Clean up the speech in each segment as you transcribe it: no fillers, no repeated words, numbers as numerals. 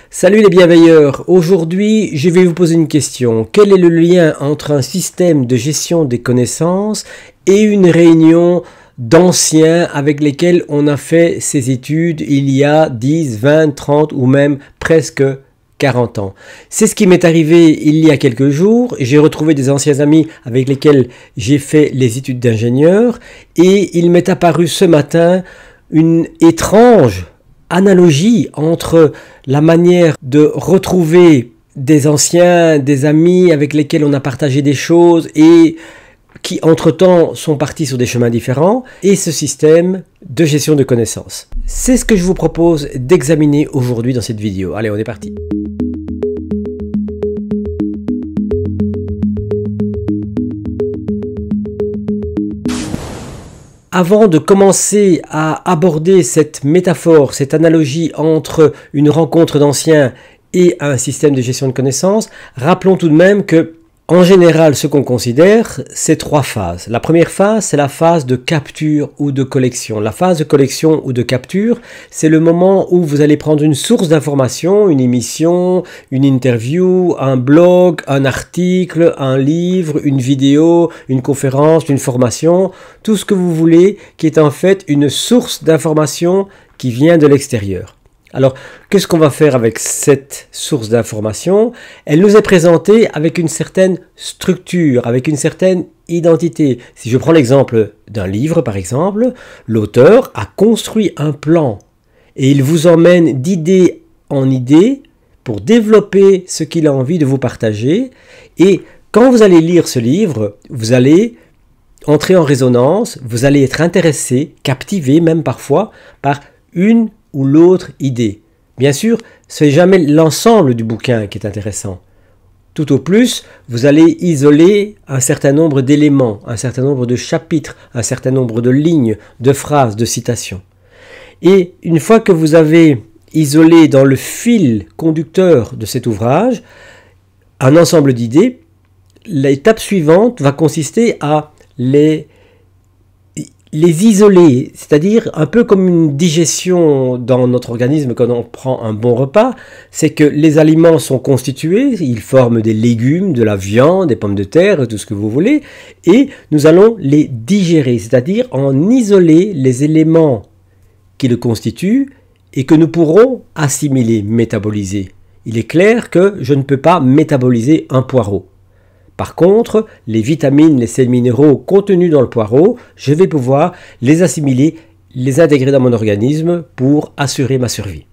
Salut les bienveilleurs, aujourd'hui je vais vous poser une question. Quel est le lien entre un système de gestion des connaissances et une réunion d'anciens avec lesquels on a fait ses études il y a 10, 20, 30 ou même presque 40 ans? C'est ce qui m'est arrivé il y a quelques jours. J'ai retrouvé des anciens amis avec lesquels j'ai fait les études d'ingénieur et il m'est apparu ce matin une étrange analogie entre la manière de retrouver des anciens, des amis avec lesquels on a partagé des choses et qui entre-temps sont partis sur des chemins différents, et ce système de gestion de connaissances. C'est ce que je vous propose d'examiner aujourd'hui dans cette vidéo. Allez, on est parti. Avant de commencer à aborder cette métaphore, cette analogie entre une rencontre d'anciens et un système de gestion de connaissances, rappelons tout de même que, en général, ce qu'on considère, c'est trois phases. La première phase, c'est la phase de capture ou de collection. La phase de collection ou de capture, c'est le moment où vous allez prendre une source d'information, une émission, une interview, un blog, un article, un livre, une vidéo, une conférence, une formation, tout ce que vous voulez, qui est en fait une source d'information qui vient de l'extérieur. Alors, qu'est-ce qu'on va faire avec cette source d'information? Elle nous est présentée avec une certaine structure, avec une certaine identité. Si je prends l'exemple d'un livre, par exemple, l'auteur a construit un plan et il vous emmène d'idée en idée pour développer ce qu'il a envie de vous partager. Et quand vous allez lire ce livre, vous allez entrer en résonance, vous allez être intéressé, captivé même parfois, par une ou l'autre idée. Bien sûr, ce n'est jamais l'ensemble du bouquin qui est intéressant. Tout au plus, vous allez isoler un certain nombre d'éléments, un certain nombre de chapitres, un certain nombre de lignes, de phrases, de citations. Et une fois que vous avez isolé dans le fil conducteur de cet ouvrage un ensemble d'idées, l'étape suivante va consister à les isoler, c'est-à-dire un peu comme une digestion dans notre organisme quand on prend un bon repas, c'est que les aliments sont constitués, ils forment des légumes, de la viande, des pommes de terre, tout ce que vous voulez, et nous allons les digérer, c'est-à-dire en isoler les éléments qui le constituent et que nous pourrons assimiler, métaboliser. Il est clair que je ne peux pas métaboliser un poireau. Par contre, les vitamines, les sels minéraux contenus dans le poireau, je vais pouvoir les assimiler, les intégrer dans mon organisme pour assurer ma survie.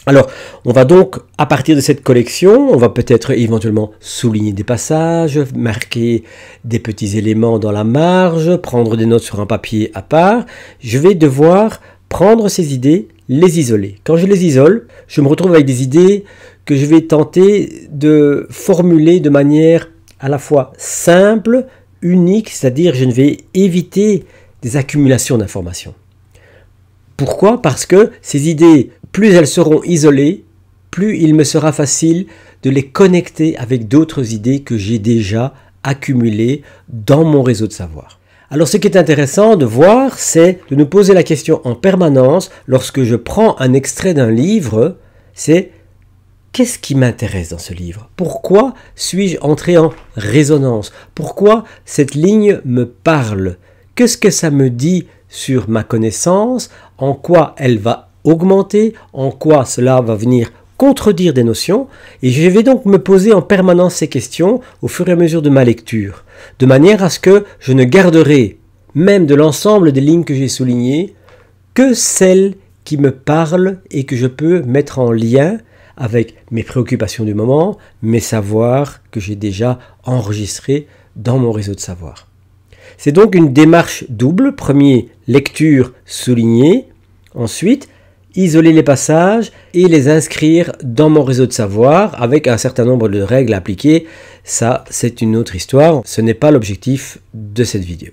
Alors, on va donc, à partir de cette collection, on va peut-être éventuellement souligner des passages, marquer des petits éléments dans la marge, prendre des notes sur un papier à part. Je vais devoir prendre ces idées, les isoler. Quand je les isole, je me retrouve avec des idées que je vais tenter de formuler de manière à la fois simple, unique, c'est-à-dire je ne vais éviter des accumulations d'informations. Pourquoi? Parce que ces idées, plus elles seront isolées, plus il me sera facile de les connecter avec d'autres idées que j'ai déjà accumulées dans mon réseau de savoir. Alors ce qui est intéressant de voir, c'est de nous poser la question en permanence, lorsque je prends un extrait d'un livre, c'est: qu'est-ce qui m'intéresse dans ce livre? Pourquoi suis-je entré en résonance? Pourquoi cette ligne me parle? Qu'est-ce que ça me dit sur ma connaissance? En quoi elle va augmenter? En quoi cela va venir contredire des notions? Et je vais donc me poser en permanence ces questions au fur et à mesure de ma lecture, de manière à ce que je ne garderai, même de l'ensemble des lignes que j'ai soulignées, que celles qui me parlent et que je peux mettre en lien avec mes préoccupations du moment, mes savoirs que j'ai déjà enregistrés dans mon réseau de savoir. C'est donc une démarche double. Premier, lecture, souligner. Ensuite, isoler les passages et les inscrire dans mon réseau de savoir avec un certain nombre de règles à appliquer. Ça, c'est une autre histoire. Ce n'est pas l'objectif de cette vidéo.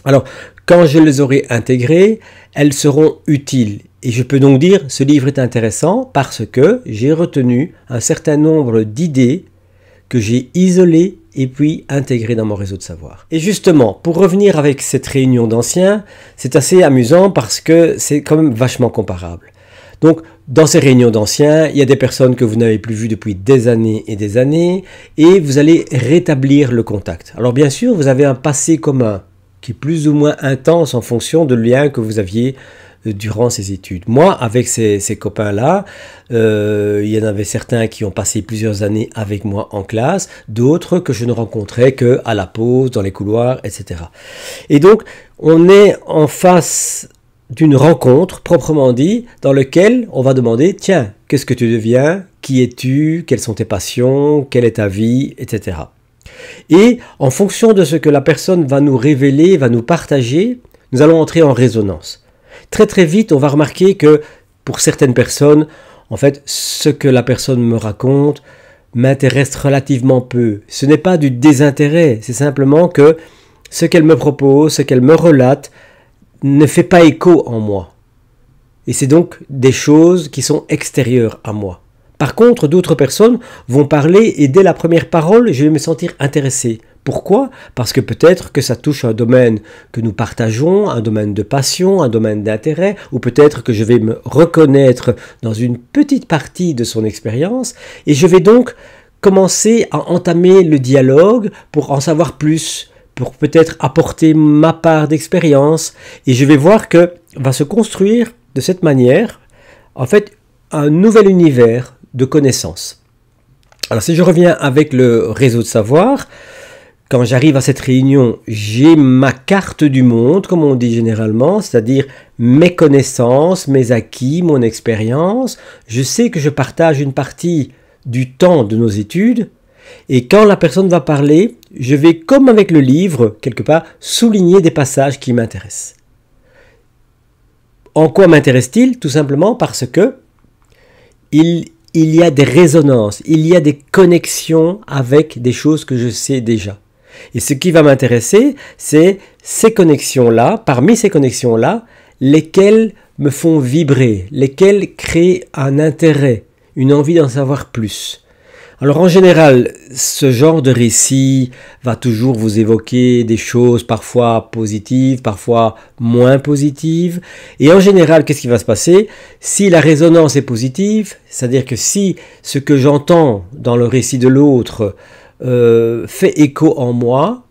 Alors, quand je les aurai intégrées, elles seront utiles. Et je peux donc dire, ce livre est intéressant parce que j'ai retenu un certain nombre d'idées que j'ai isolées et puis intégrées dans mon réseau de savoir. Et justement, pour revenir avec cette réunion d'anciens, c'est assez amusant parce que c'est quand même vachement comparable. Donc, Dans ces réunions d'anciens, il y a des personnes que vous n'avez plus vues depuis des années et vous allez rétablir le contact. Alors bien sûr, vous avez un passé commun qui est plus ou moins intense en fonction de liens que vous aviez durant ces études. Moi, avec ces copains-là, il y en avait certains qui ont passé plusieurs années avec moi en classe, d'autres que je ne rencontrais qu'à la pause, dans les couloirs, etc. Et donc, on est en face d'une rencontre, proprement dit, dans laquelle on va demander, tiens, qu'est-ce que tu deviens? Qui es-tu? Quelles sont tes passions? Quelle est ta vie? Etc. Et en fonction de ce que la personne va nous révéler, va nous partager, nous allons entrer en résonance. Très très vite, on va remarquer que pour certaines personnes, en fait, ce que la personne me raconte m'intéresse relativement peu. Ce n'est pas du désintérêt, c'est simplement que ce qu'elle me propose, ce qu'elle me relate, ne fait pas écho en moi. Et c'est donc des choses qui sont extérieures à moi. Par contre, d'autres personnes vont parler et dès la première parole, je vais me sentir intéressé. Pourquoi? Parce que peut-être que ça touche un domaine que nous partageons, un domaine de passion, un domaine d'intérêt, ou peut-être que je vais me reconnaître dans une petite partie de son expérience, et je vais donc commencer à entamer le dialogue pour en savoir plus, pour peut-être apporter ma part d'expérience, et je vais voir que va se construire de cette manière, en fait, un nouvel univers de connaissances. Alors si je reviens avec le réseau de savoir, quand j'arrive à cette réunion, j'ai ma carte du monde, comme on dit généralement, c'est-à-dire mes connaissances, mes acquis, mon expérience. Je sais que je partage une partie du temps de nos études, et quand la personne va parler, je vais, comme avec le livre, quelque part, souligner des passages qui m'intéressent. En quoi m'intéresse-t-il? Tout simplement parce que il y a des résonances, il y a des connexions avec des choses que je sais déjà. Et ce qui va m'intéresser, c'est ces connexions-là, parmi ces connexions-là, lesquelles me font vibrer, lesquelles créent un intérêt, une envie d'en savoir plus. Alors en général, ce genre de récit va toujours vous évoquer des choses parfois positives, parfois moins positives. Et en général, qu'est-ce qui va se passer? Si la résonance est positive, c'est-à-dire que si ce que j'entends dans le récit de l'autre fait écho en moi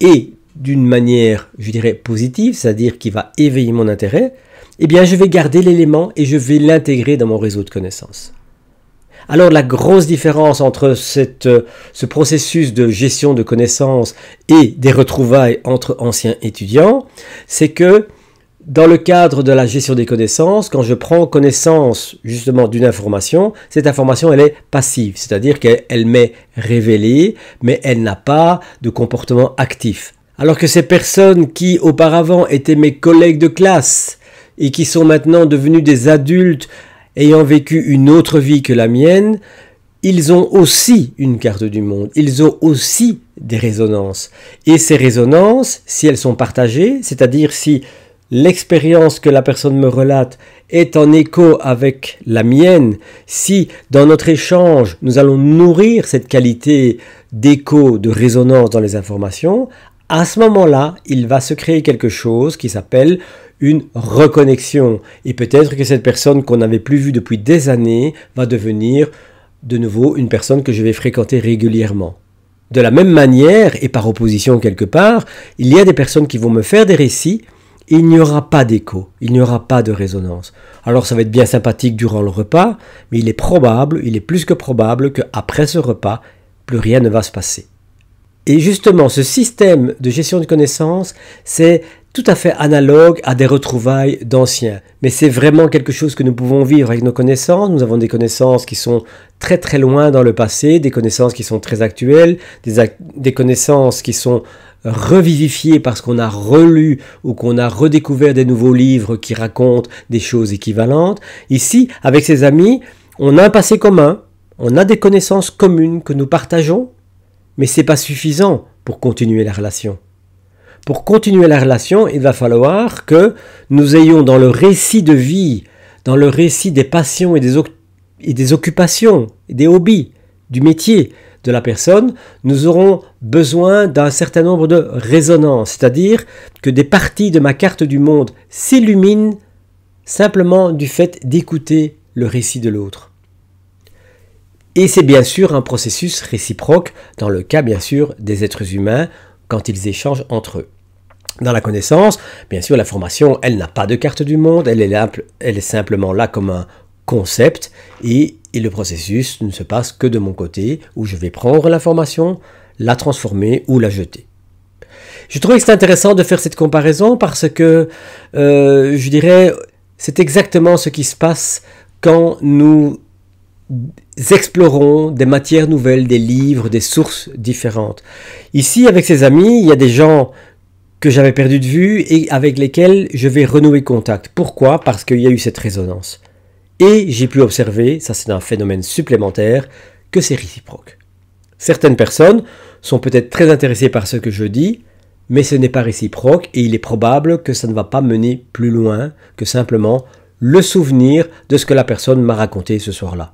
et d'une manière, je dirais, positive, c'est-à-dire qui va éveiller mon intérêt, eh bien je vais garder l'élément et je vais l'intégrer dans mon réseau de connaissances. Alors la grosse différence entre ce processus de gestion de connaissances et des retrouvailles entre anciens étudiants, c'est que dans le cadre de la gestion des connaissances, quand je prends connaissance justement d'une information, cette information elle est passive, c'est-à-dire qu'elle m'est révélée, mais elle n'a pas de comportement actif. Alors que ces personnes qui auparavant étaient mes collègues de classe et qui sont maintenant devenus des adultes ayant vécu une autre vie que la mienne, ils ont aussi une carte du monde, ils ont aussi des résonances. Et ces résonances, si elles sont partagées, c'est-à-dire si l'expérience que la personne me relate est en écho avec la mienne, si dans notre échange nous allons nourrir cette qualité d'écho, de résonance dans les informations, à ce moment-là, il va se créer quelque chose qui s'appelle une reconnexion. Et peut-être que cette personne qu'on n'avait plus vue depuis des années va devenir de nouveau une personne que je vais fréquenter régulièrement. De la même manière, et par opposition quelque part, il y a des personnes qui vont me faire des récits et il n'y aura pas d'écho, il n'y aura pas de résonance. Alors ça va être bien sympathique durant le repas, mais il est plus que probable qu'après ce repas, plus rien ne va se passer. Et justement, ce système de gestion de connaissances, c'est tout à fait analogue à des retrouvailles d'anciens. Mais c'est vraiment quelque chose que nous pouvons vivre avec nos connaissances. Nous avons des connaissances qui sont très très loin dans le passé, des connaissances qui sont très actuelles, des connaissances qui sont revivifiées parce qu'on a relu ou qu'on a redécouvert des nouveaux livres qui racontent des choses équivalentes. Ici, avec ses amis, on a un passé commun, on a des connaissances communes que nous partageons, mais ce n'est pas suffisant pour continuer la relation. Pour continuer la relation, il va falloir que nous ayons dans le récit de vie, dans le récit des passions et des occupations, et des hobbies, du métier de la personne, nous aurons besoin d'un certain nombre de résonances, c'est-à-dire que des parties de ma carte du monde s'illuminent simplement du fait d'écouter le récit de l'autre. Et c'est bien sûr un processus réciproque dans le cas bien sûr des êtres humains quand ils échangent entre eux. Dans la connaissance, bien sûr, la formation, elle n'a pas de carte du monde, elle est simplement là comme un concept et le processus ne se passe que de mon côté où je vais prendre l'information, la transformer ou la jeter. Je trouvais que c'est intéressant de faire cette comparaison parce que, je dirais, c'est exactement ce qui se passe quand nous explorons des matières nouvelles, des livres, des sources différentes. Ici, avec ses amis, il y a des gens que j'avais perdu de vue et avec lesquels je vais renouer contact. Pourquoi? Parce qu'il y a eu cette résonance. Et j'ai pu observer, ça c'est un phénomène supplémentaire, que c'est réciproque. Certaines personnes sont peut-être très intéressées par ce que je dis, mais ce n'est pas réciproque et il est probable que ça ne va pas mener plus loin que simplement le souvenir de ce que la personne m'a raconté ce soir-là.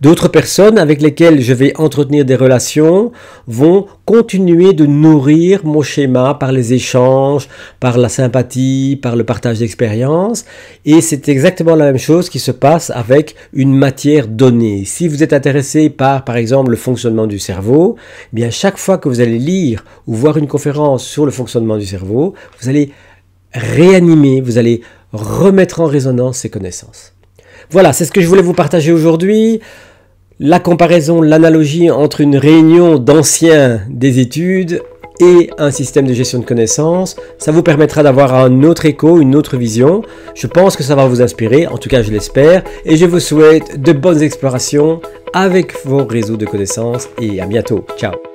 D'autres personnes avec lesquelles je vais entretenir des relations vont continuer de nourrir mon schéma par les échanges, par la sympathie, par le partage d'expériences. Et c'est exactement la même chose qui se passe avec une matière donnée. Si vous êtes intéressé par exemple, le fonctionnement du cerveau, eh bien chaque fois que vous allez lire ou voir une conférence sur le fonctionnement du cerveau, vous allez réanimer, vous allez remettre en résonance ces connaissances. Voilà, c'est ce que je voulais vous partager aujourd'hui. La comparaison, l'analogie entre une réunion d'anciens des études et un système de gestion de connaissances, ça vous permettra d'avoir un autre écho, une autre vision. Je pense que ça va vous inspirer, en tout cas je l'espère, et je vous souhaite de bonnes explorations avec vos réseaux de connaissances et à bientôt. Ciao!